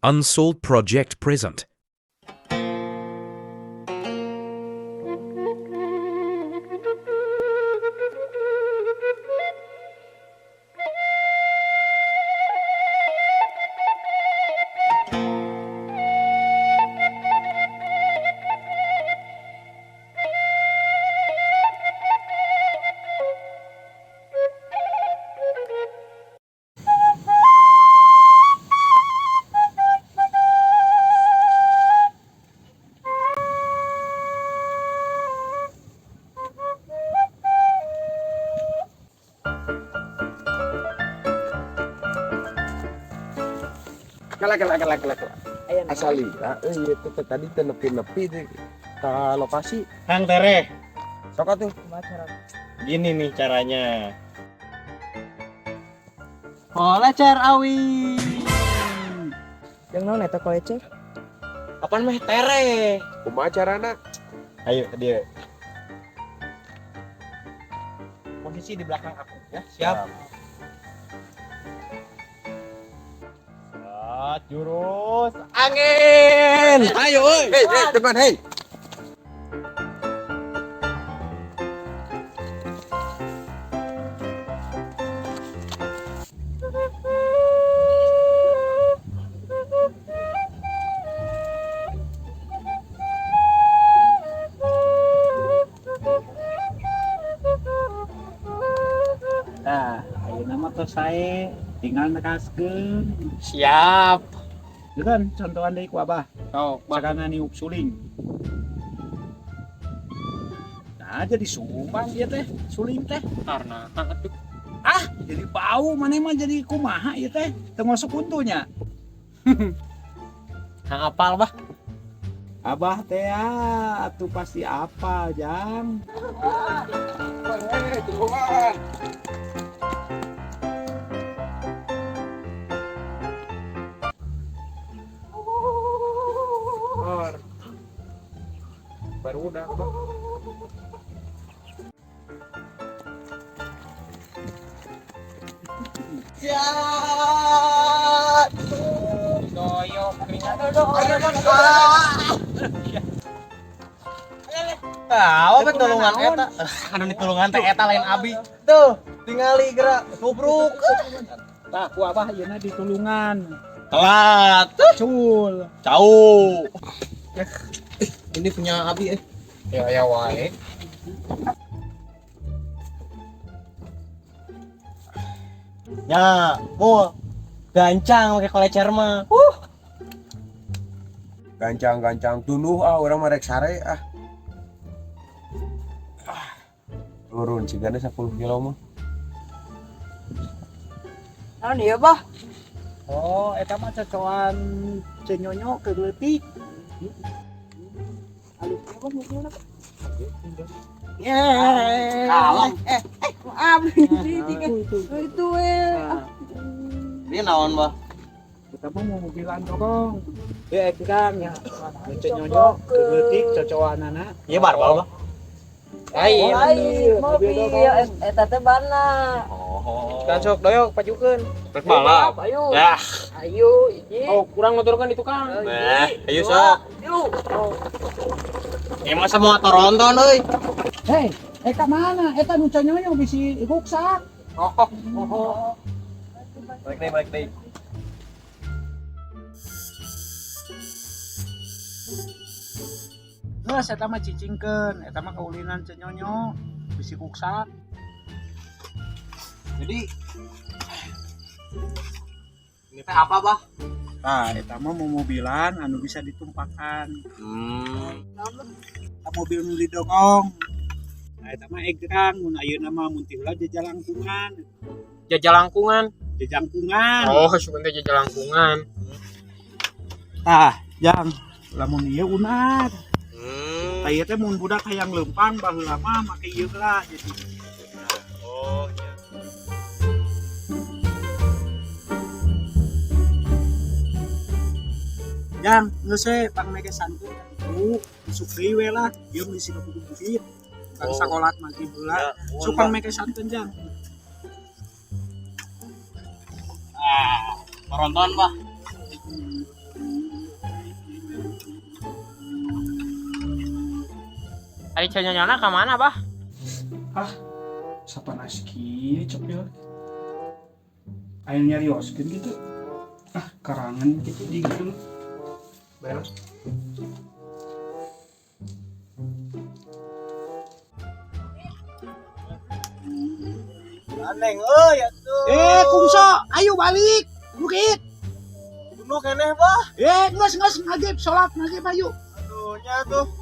Unsolved project present. Kelak. Asal lihat, itu tadi nepi ke lokasi. Kang Tere, Sok tuh. gini nih caranya. Kolecer awi. Yang naon eta kolecer? Apaan meh Tere? Kumaha carana? Ayo dia. Posisi di belakang aku ya. Siap. Jurus angin. Ayo, Hei, teman, hei. Nah, ayo nama tuh saya tinggal nekaskeun. siap. Itu kan contohan dari ku abah. Oh, Sakangan niup suling. Nah, jadi sumbang dia teh, suling teh. karena atuh. Jadi bau mana mah jadi kumaha ieu teh, termasuk untunya. Hang apal bah. Abah teh atuh pasti apa, Jang? Baru udah. Doyok keringat. Apa tulungan eta? Anu ditulungan teh eta lain abi. Tuh, tingali gerak nubruk. Tah, ku abah ayeuna ditulungan. Telat. Cul. Jauh. Ini punya Abi Ya wae. Ya, mau gancang pakai kolecer mah. Gancang tunuh orang marek sare Turun cigana 10 kilo mah. Naon ieu, Bah? Oh, eta mah cocokan cenyonyo ke leutik. Alus apa mungkin apa? Kalem. Maaf. Itu Ini naon, Bah? Kita mau bilang dong. Ya kan ya. Cenyonyo ke leutik cocokanana. Iya barbal, Bah. Lain mobil eta teh bana. Oh. Kan sok doyok pajukeun. Rek balap. Ayo. Ya. Ayo, iki. Oh, kurang motorkan itu Kang. Nah, ayo sok. Yuk. Ya masa mau tonton euy. Hei, eta mana? Eta nu cenyonyo bisi ruksak. Balik deh. Geus eta mah cicingkeun, eta mah kaulinan cenyonyo bisi ruksak. Jadi ini teh apa, Bah? Nah, eta mah mobilan anu bisa ditumpahkan. Mobil nu didongong. Nah, eta mah egrang mun ayeuna mah mun ti heula jajalangkungan. Jajalangkungan. Jajangkungan. Oh, sebenarnya jajalangkungan. Tah, jang. Lamun ieu unat. Tah ieu teh mun budak hayang leumpang baheula mah make ieu lah jadi. Oh, iya. Jang, geus we pang make santun itu sukri we lah, ieu misi ka kudu duit. Kan Oh. sakolat mati heula. Ya, Supang make santun jang. Tonton, Bah. Ari conyonyona ke mana, Bah? Sapanas kieu cepil. Aya nyarioskeun gitu. Karangan gitu di gitu. Beres. Aneng euy atuh. Kumso, ayo balik. Bukit. Kudu keneh bah. Geus maghrib salat maghrib ayo. Aduh nya tuh.